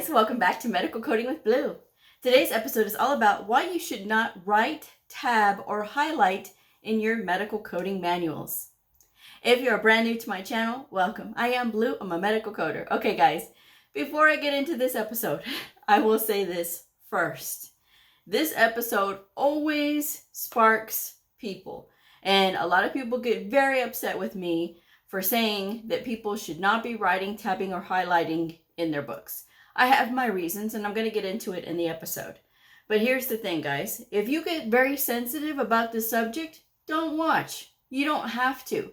guys, welcome back to Medical Coding with Blue. Today's episode is all about why you should not write, tab, or highlight in your medical coding manuals. If you're brand new to my channel, welcome. I am Blue, I'm a medical coder. Okay guys, before I get into this episode, I will say this first. This episode always sparks people, and a lot of people get very upset with me for saying that people should not be writing, tabbing, or highlighting in their books. I have my reasons, and I'm going to get into it in the episode. But here's the thing, guys. If you get very sensitive about this subject, don't watch. You don't have to.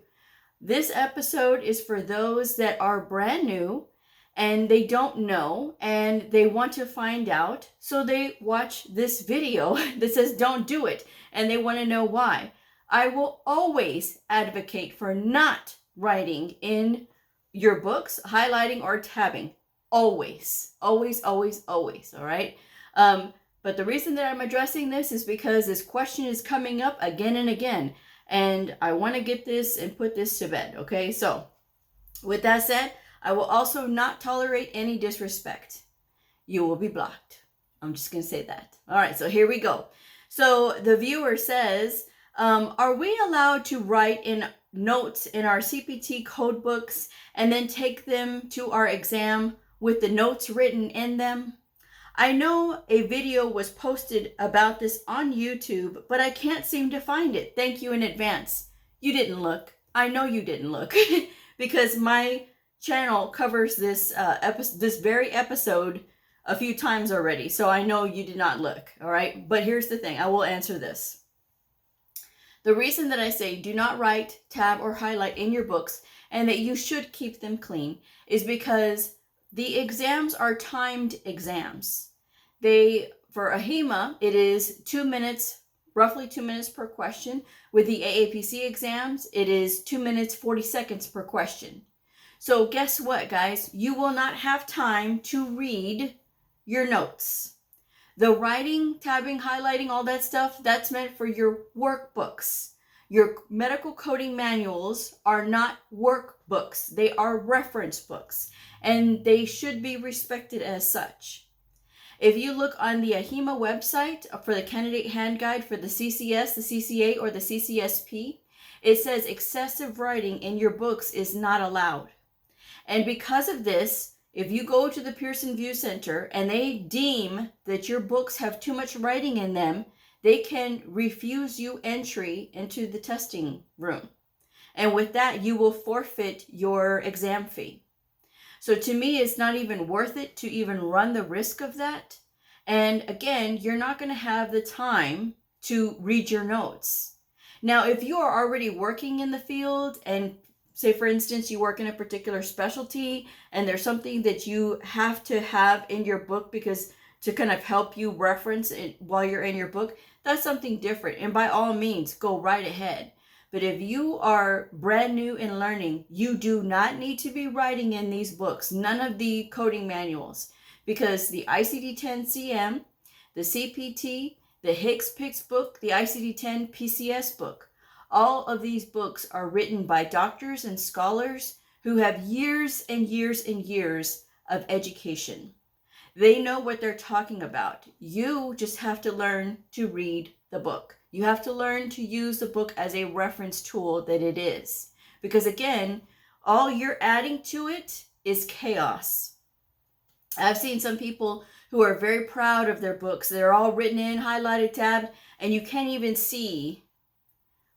This episode is for those that are brand new and they don't know and they want to find out. So they watch this video that says don't do it and they want to know why. I will always advocate for not writing in your books, highlighting or tabbing. Always, always, always, always. All right. But the reason that I'm addressing this is because this question is coming up again and again, and I want to get this and put this to bed. Okay. So with that said, I will also not tolerate any disrespect. You will be blocked. I'm just going to say that. All right. So here we go. So the viewer says, are we allowed to write in notes in our CPT code books and then take them to our exam with the notes written in them? I know a video was posted about this on YouTube, but I can't seem to find it. Thank you in advance. You didn't look. I know you didn't look because my channel covers this this very episode a few times already. So I know you did not look. All right. But here's the thing. I will answer this. The reason that I say do not write, tab, or highlight in your books and that you should keep them clean is because the exams are timed exams. For a HEMA, it is 2 minutes, roughly 2 minutes per question. With the AAPC exams, it is 2 minutes, 40 seconds per question. So guess what, guys? You will not have time to read your notes. The writing, tabbing, highlighting, all that stuff, that's meant for your workbooks. Your medical coding manuals are not workbooks. They are reference books, and they should be respected as such. If you look on the AHIMA website for the candidate hand guide for the CCS, the CCA, or the CCSP, it says excessive writing in your books is not allowed. And because of this, if you go to the Pearson View Center and they deem that your books have too much writing in them, they can refuse you entry into the testing room. And with that, you will forfeit your exam fee. So to me, it's not even worth it to even run the risk of that. And again, you're not going to have the time to read your notes. Now, if you are already working in the field and say, for instance, you work in a particular specialty and there's something that you have to have in your book because to kind of help you reference it while you're in your book, that's something different. And by all means, go right ahead. But if you are brand new in learning, you do not need to be writing in these books, none of the coding manuals, because the ICD-10-CM, the CPT, the HCPCS book, the ICD-10 PCS book, all of these books are written by doctors and scholars who have years and years and years of education. They know what they're talking about. You just have to learn to read the book. You have to learn to use the book as a reference tool that it is. Because again, all you're adding to it is chaos. I've seen some people who are very proud of their books. They're all written in, highlighted, tabbed, and you can't even see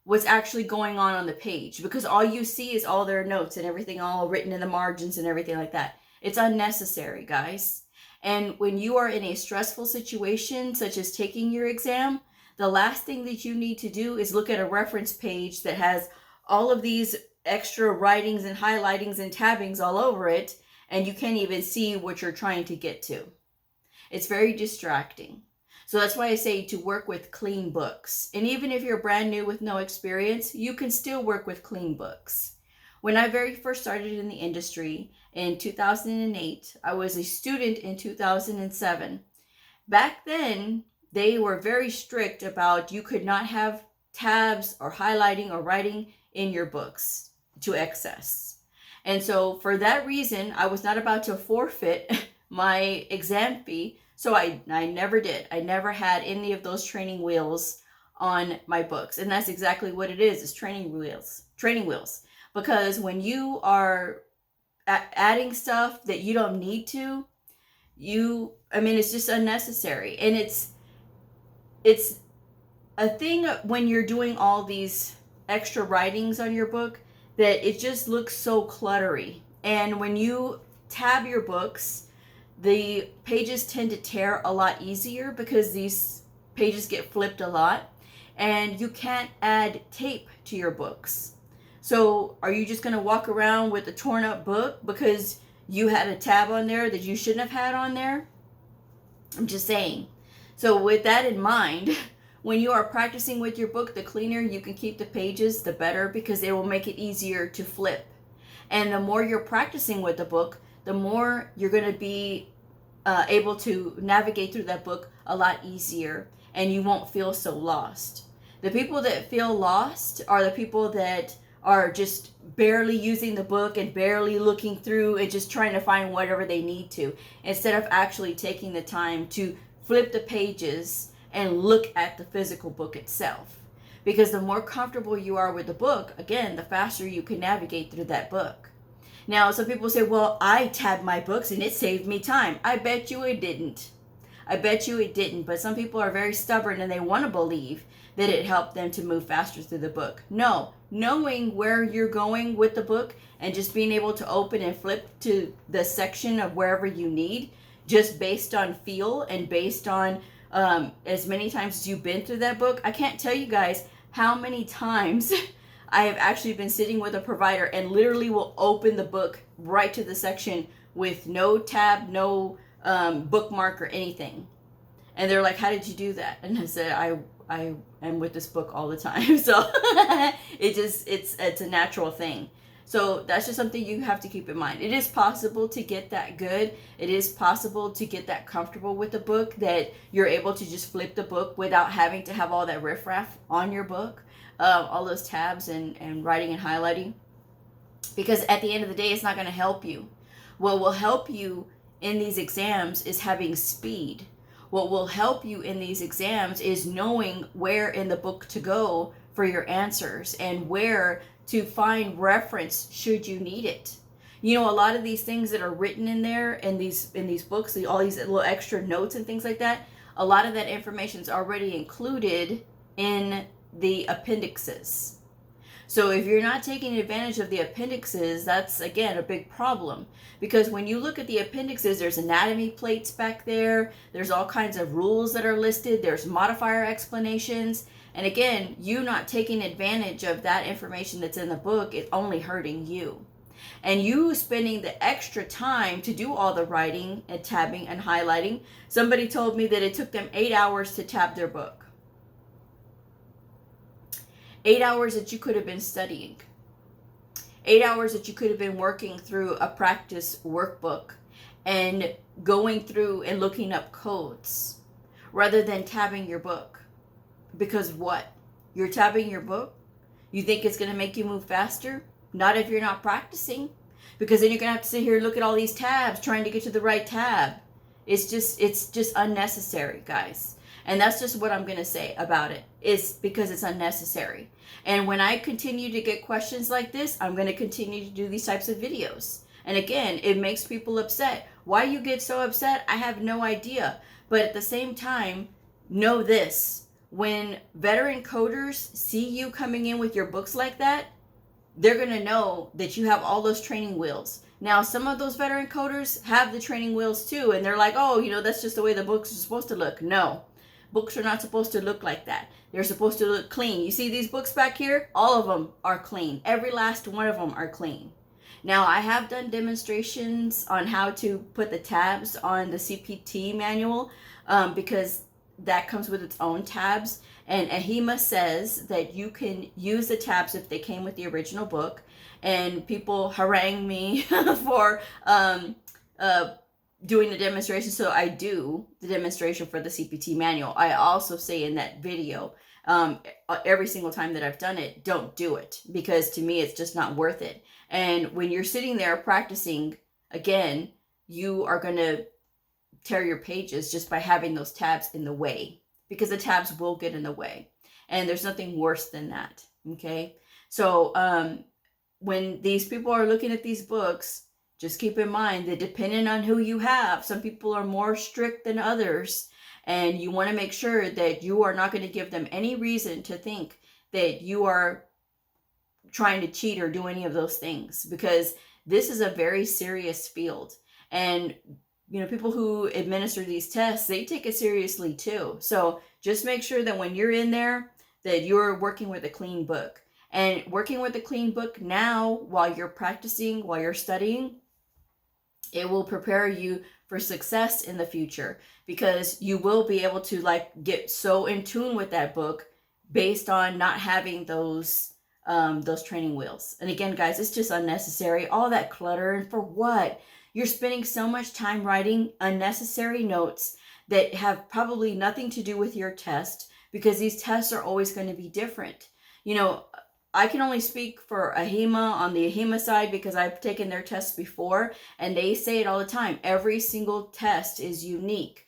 what's actually going on the page because all you see is all their notes and everything all written in the margins and everything like that. It's unnecessary, guys. And when you are in a stressful situation, such as taking your exam, the last thing that you need to do is look at a reference page that has all of these extra writings and highlightings and tabbings all over it, and you can't even see what you're trying to get to. It's very distracting. So that's why I say to work with clean books. And even if you're brand new with no experience, you can still work with clean books. When I very first started in the industry in 2008, I was a student in 2007. Back then, they were very strict about you could not have tabs or highlighting or writing in your books to excess. And so for that reason, I was not about to forfeit my exam fee. So I never did. I never had any of those training wheels on my books. And that's exactly what it is training wheels. Because when you are adding stuff that you don't need to, it's just unnecessary. And it's a thing when you're doing all these extra writings on your book that it just looks so cluttery. And when you tab your books, the pages tend to tear a lot easier because these pages get flipped a lot, and you can't add tape to your books. So are you just going to walk around with a torn up book because you had a tab on there that you shouldn't have had on there? I'm just saying. So with that in mind, when you are practicing with your book, the cleaner you can keep the pages, the better, because it will make it easier to flip. And the more you're practicing with the book, the more you're going to be able to navigate through that book a lot easier, and you won't feel so lost. The people that feel lost are the people that are just barely using the book and barely looking through and just trying to find whatever they need to, instead of actually taking the time to flip the pages and look at the physical book itself. Because the more comfortable you are with the book, again, the faster you can navigate through that book. Now, some people say, well, I tabbed my books and it saved me time. I bet you it didn't. But some people are very stubborn and they want to believe that it helped them to move faster through the book. No, knowing where you're going with the book and just being able to open and flip to the section of wherever you need, just based on feel and based on as many times as you've been through that book. I can't tell you guys how many times I have actually been sitting with a provider and literally will open the book right to the section with no tab, no bookmark or anything. And they're like, how did you do that? And I said, I am with this book all the time. So it's a natural thing. So that's just something you have to keep in mind. It is possible to get that good. It is possible to get that comfortable with the book, that you're able to just flip the book without having to have all that riffraff on your book, all those tabs and writing and highlighting. Because at the end of the day, it's not going to help you. What will help you in these exams is having speed. What will help you in these exams is knowing where in the book to go for your answers and where to find reference should you need it. You know, a lot of these things that are written in there in these books, all these little extra notes and things like that, a lot of that information is already included in the appendixes. So if you're not taking advantage of the appendixes, that's again a big problem, because when you look at the appendixes, there's anatomy plates back there, there's all kinds of rules that are listed, there's modifier explanations. And again, you not taking advantage of that information that's in the book is only hurting you. And you spending the extra time to do all the writing and tabbing and highlighting. Somebody told me that it took them 8 hours to tab their book. 8 hours that you could have been studying. 8 hours that you could have been working through a practice workbook and going through and looking up codes rather than tabbing your book. Because what? You're tabbing your book? You think it's going to make you move faster? Not if you're not practicing. Because then you're going to have to sit here and look at all these tabs trying to get to the right tab. It's just unnecessary, guys. And that's just what I'm going to say about it. It's because it's unnecessary. And when I continue to get questions like this, I'm going to continue to do these types of videos. And again, it makes people upset. Why you get so upset, I have no idea. But at the same time, know this. When veteran coders see you coming in with your books like that, they're going to know that you have all those training wheels. Now, some of those veteran coders have the training wheels too, and they're like, oh, that's just the way the books are supposed to look. No, books are not supposed to look like that. They're supposed to look clean. You see these books back here? All of them are clean. Every last one of them are clean. Now, I have done demonstrations on how to put the tabs on the CPT manual because that comes with its own tabs. And AHIMA says that you can use the tabs if they came with the original book. And people harangue me for doing the demonstration. So I do the demonstration for the CPT manual. I also say in that video, every single time that I've done it, don't do it. Because to me, it's just not worth it. And when you're sitting there practicing, again, you are going to tear your pages just by having those tabs in the way, because the tabs will get in the way. And there's nothing worse than that. Okay. So when these people are looking at these books, just keep in mind that depending on who you have, some people are more strict than others. And you want to make sure that you are not going to give them any reason to think that you are trying to cheat or do any of those things, because this is a very serious field. And people who administer these tests, they take it seriously too. So just make sure that when you're in there, that you're working with a clean book. And working with a clean book now, while you're practicing, while you're studying, it will prepare you for success in the future, because you will be able to get so in tune with that book based on not having those training wheels. And again, guys, it's just unnecessary. All that clutter, and for what? You're spending so much time writing unnecessary notes that have probably nothing to do with your test, because these tests are always going to be different. I can only speak for AHIMA on the AHIMA side, because I've taken their tests before, and they say it all the time. Every single test is unique,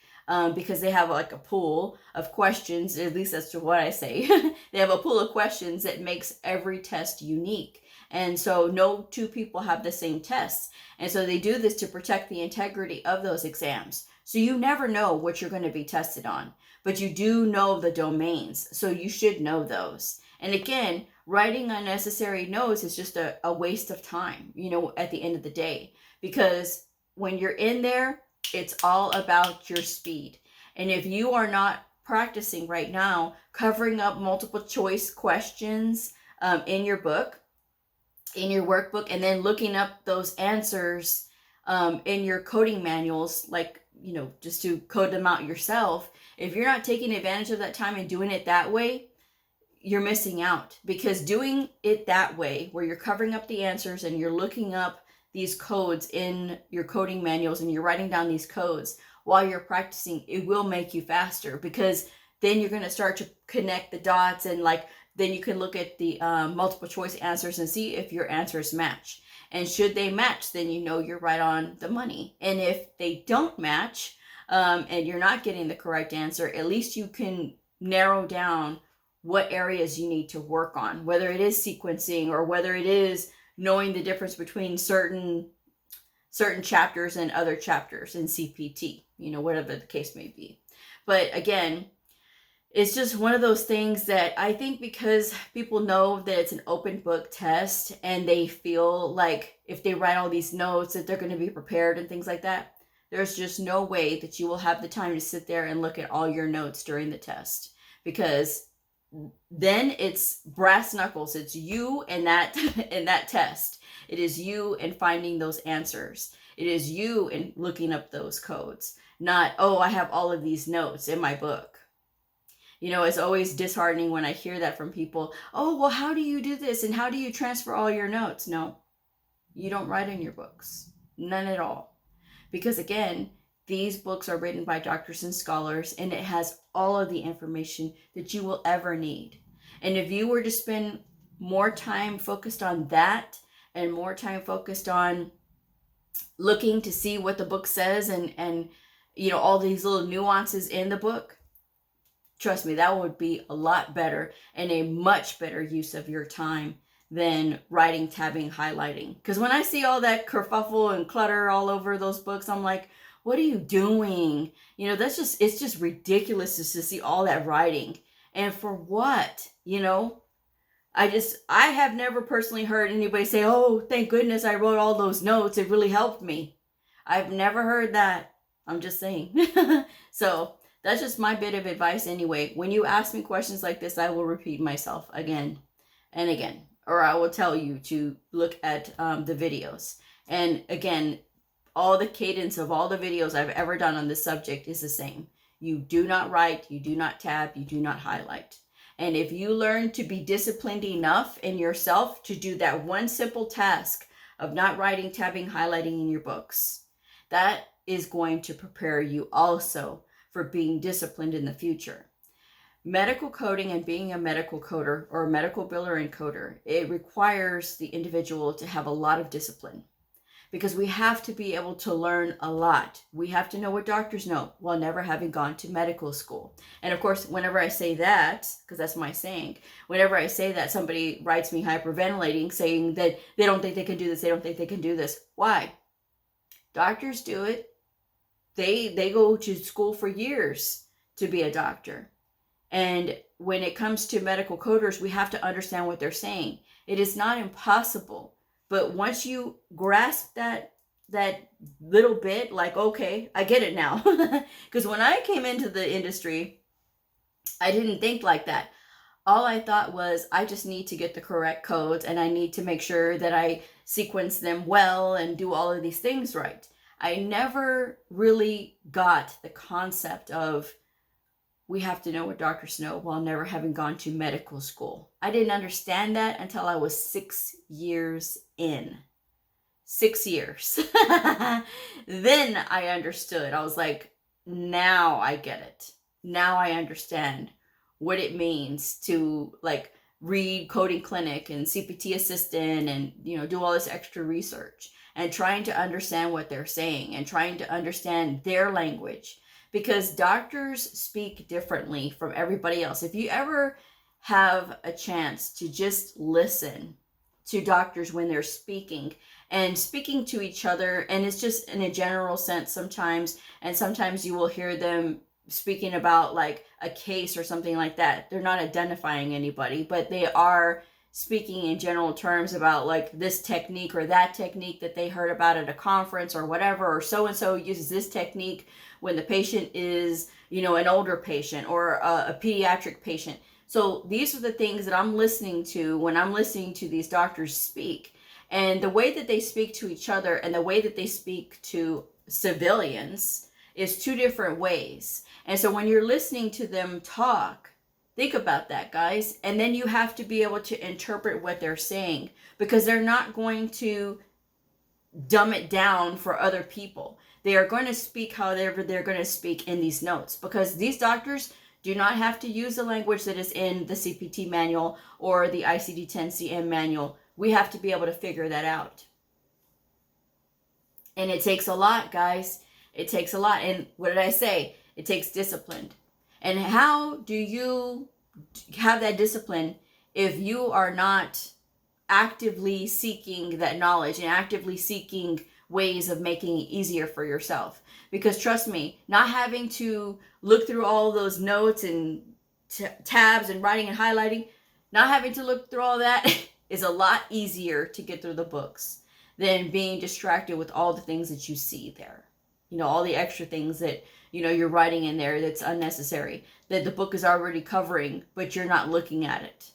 because they have a pool of questions. At least that's what I say. They have a pool of questions that makes every test unique. And so no two people have the same tests. And so they do this to protect the integrity of those exams. So you never know what you're going to be tested on, but you do know the domains. So you should know those. And again, writing unnecessary notes is just a waste of time, at the end of the day, because when you're in there, it's all about your speed. And if you are not practicing right now, covering up multiple choice questions in your book, in your workbook, and then looking up those answers in your coding manuals, just to code them out yourself, if you're not taking advantage of that time and doing it that way, you're missing out. Because doing it that way, where you're covering up the answers and you're looking up these codes in your coding manuals and you're writing down these codes while you're practicing, it will make you faster, because then you're going to start to connect the dots, and then you can look at the multiple choice answers and see if your answers match. And should they match, then you're right on the money. And if they don't match, and you're not getting the correct answer, at least you can narrow down what areas you need to work on, whether it is sequencing or whether it is knowing the difference between certain chapters and other chapters in CPT, whatever the case may be. But again, it's just one of those things that I think, because people know that it's an open book test and they feel like if they write all these notes that they're going to be prepared and things like that, there's just no way that you will have the time to sit there and look at all your notes during the test, because then it's brass knuckles. It's you and that test. It is you and finding those answers. It is you and looking up those codes, not, oh, I have all of these notes in my book. It's always disheartening when I hear that from people. Oh, well, how do you do this? And how do you transfer all your notes? No, you don't write in your books. None at all. Because again, these books are written by doctors and scholars, and it has all of the information that you will ever need. And if you were to spend more time focused on that, and more time focused on looking to see what the book says, and all these little nuances in the book, trust me, that would be a lot better and a much better use of your time than writing, tabbing, highlighting. Because when I see all that kerfuffle and clutter all over those books, I'm like, what are you doing? It's just ridiculous just to see all that writing. And for what? I have never personally heard anybody say, oh, thank goodness I wrote all those notes. It really helped me. I've never heard that. I'm just saying. So that's just my bit of advice anyway. When you ask me questions like this, I will repeat myself again and again, or I will tell you to look at the videos. And again, all the cadence of all the videos I've ever done on this subject is the same. You do not write, you do not tab, you do not highlight. And if you learn to be disciplined enough in yourself to do that one simple task of not writing, tabbing, highlighting in your books, that is going to prepare you also for being disciplined in the future. Medical coding and being a medical coder or a medical biller and coder, it requires the individual to have a lot of discipline. because we have to be able to learn a lot. We have to know what doctors know while never having gone to medical school. And of course, whenever I say that, because that's my saying, whenever I say that, somebody writes me hyperventilating saying that they don't think they can do this, they don't think they can do this. Why? Doctors do it. They go to school for years to be a doctor. And when it comes to medical coders, we have to understand what they're saying. It is not impossible. But once you grasp that little bit, like, okay, I get it now. Because when I came into the industry, I didn't think like that. All I thought was, I just need to get the correct codes and I need to make sure that I sequence them well and do all of these things right. I never really got the concept of we have to know what doctors know while never having gone to medical school. I didn't understand that until I was 6 years in. 6 years. Then I understood. I was like, now I get it. Now I understand what it means to like read Coding Clinic and CPT Assistant and, do all this extra research and trying to understand what they're saying and trying to understand their language. Because doctors speak differently from everybody else. If you ever have a chance to just listen to doctors when they're speaking and speaking to each other, and it's just in a general sense sometimes, and sometimes you will hear them speaking about like a case or something like that. They're not identifying anybody, but they are speaking in general terms about like this technique or that technique that they heard about at a conference or whatever, or so-and-so uses this technique when the patient is, an older patient or a pediatric patient. So these are the things that I'm listening to when I'm listening to these doctors speak. And the way that they speak to each other and the way that they speak to civilians is two different ways. And so when you're listening to them talk, think about that, guys. And then you have to be able to interpret what they're saying, because they're not going to dumb it down for other people. They are going to speak however they're going to speak in these notes, because these doctors do not have to use the language that is in the CPT manual or the ICD-10-CM manual. We have to be able to figure that out. And it takes a lot, guys. It takes a lot. And what did I say? It takes discipline. And how do you have that discipline if you are not actively seeking that knowledge and actively seeking ways of making it easier for yourself? Because trust me, not having to look through all those notes and tabs and writing and highlighting, not having to look through all that is a lot easier to get through the books than being distracted with all the things that you see there. All the extra things that, you're writing in there that's unnecessary, that the book is already covering, but you're not looking at it.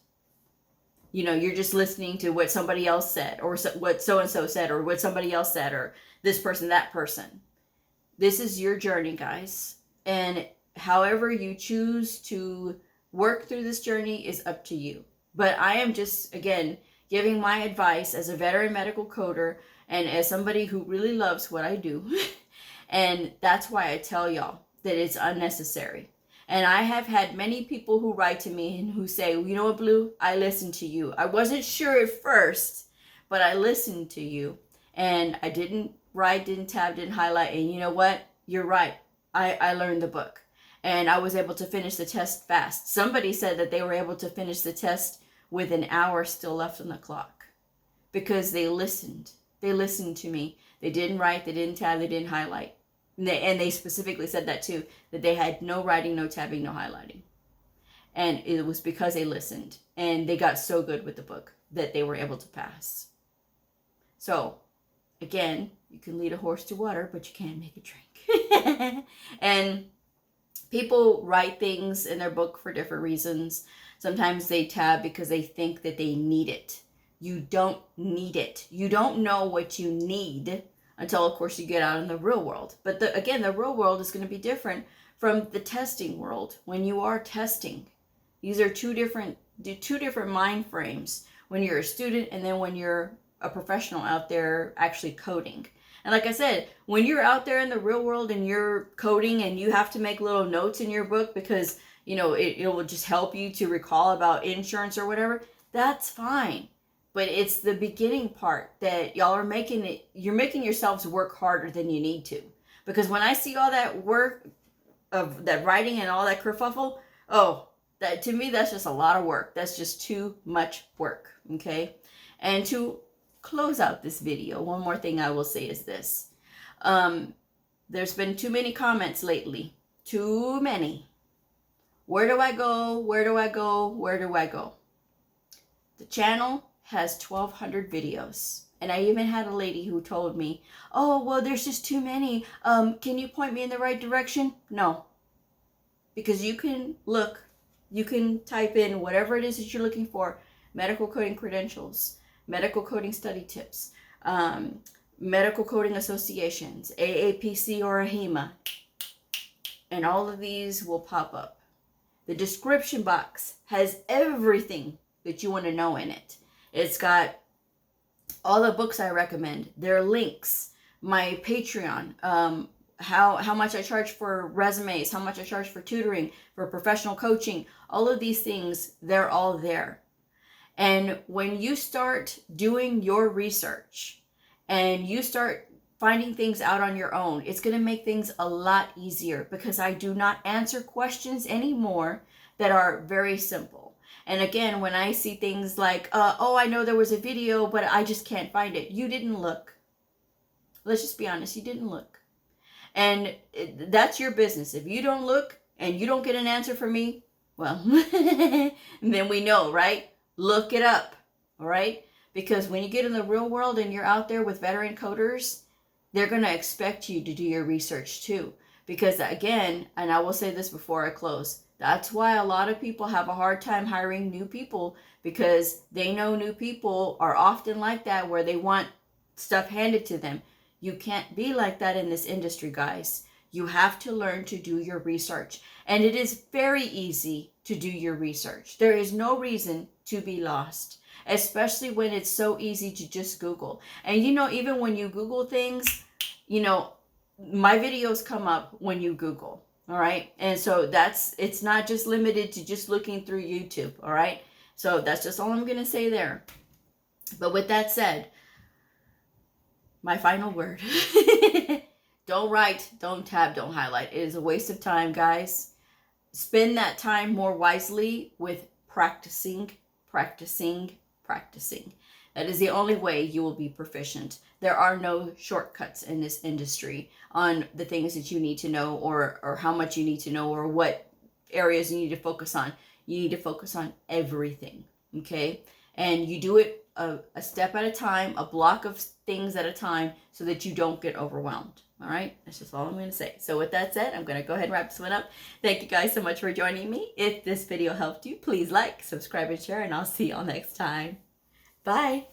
You're just listening to what somebody else said, or what so-and-so said, or what somebody else said, or this person, that person. This is your journey, guys. And however you choose to work through this journey is up to you. But I am just, again, giving my advice as a veteran medical coder and as somebody who really loves what I do. And that's why I tell y'all that it's unnecessary. And I have had many people who write to me and who say, you know what, Blue, I listened to you. I wasn't sure at first, but I listened to you. And I didn't write, didn't tab, didn't highlight. And you know what? You're right. I learned the book. And I was able to finish the test fast. Somebody said that they were able to finish the test with an hour still left on the clock. Because they listened. They listened to me. They didn't write, they didn't tab, they didn't highlight. And they specifically said that too, that they had no writing, no tabbing, no highlighting. And it was because they listened. And they got so good with the book that they were able to pass. So, again, you can lead a horse to water, but you can't make it drink. And people write things in their book for different reasons. Sometimes they tab because they think that they need it. You don't need it. You don't know what you need until, of course, you get out in the real world. But again, the real world is going to be different from the testing world when you are testing. These are two different mind frames when you're a student and then when you're a professional out there actually coding. And like I said, when you're out there in the real world and you're coding and you have to make little notes in your book because, it will just help you to recall about insurance or whatever, that's fine. but it's the beginning part that y'all are making it, you're making yourselves work harder than you need to. Because when I see all that work of that writing and all that kerfuffle, oh, that to me, that's just a lot of work. That's just too much work, okay? And to close out this video, one more thing I will say is this. There's been too many comments lately. Too many. Where do I go? Where do I go? Where do I go? The channel has 1,200 videos. And I even had a lady who told me, oh, well, there's just too many. Can you point me in the right direction? No. Because you can look, you can type in whatever it is that you're looking for, medical coding credentials, medical coding study tips, medical coding associations, AAPC or AHIMA, and all of these will pop up. The description box has everything that you want to know in it. It's got all the books I recommend, their links, my Patreon, how much I charge for resumes, how much I charge for tutoring, for professional coaching, all of these things, they're all there. And when you start doing your research and you start finding things out on your own, it's going to make things a lot easier, because I do not answer questions anymore that are very simple. And again, when I see things like, oh, I know there was a video, but I just can't find it. You didn't look. Let's just be honest. You didn't look. And that's your business. If you don't look and you don't get an answer from me, well, then we know, right? Look it up. All right? Because when you get in the real world and you're out there with veteran coders, they're going to expect you to do your research too. Because again, and I will say this before I close, that's why a lot of people have a hard time hiring new people, because they know new people are often like that, where they want stuff handed to them. You can't be like that in this industry, guys. You have to learn to do your research. And it is very easy to do your research. There is no reason to be lost, especially when it's so easy to just Google. And you know, even when you Google things, you know, my videos come up when you Google. All right. And so it's not just limited to just looking through YouTube. All right. So that's just all I'm going to say there. But with that said, my final word, don't write, don't tab, don't highlight. It is a waste of time, guys. Spend that time more wisely with practicing, practicing, practicing. That is the only way you will be proficient. There are no shortcuts in this industry on the things that you need to know, or how much you need to know, or what areas you need to focus on. You need to focus on everything, okay? And you do it a step at a time, a block of things at a time, so that you don't get overwhelmed, all right? That's just all I'm going to say. So with that said, I'm going to go ahead and wrap this one up. Thank you guys so much for joining me. If this video helped you, please like, subscribe, and share, and I'll see y'all next time. Bye.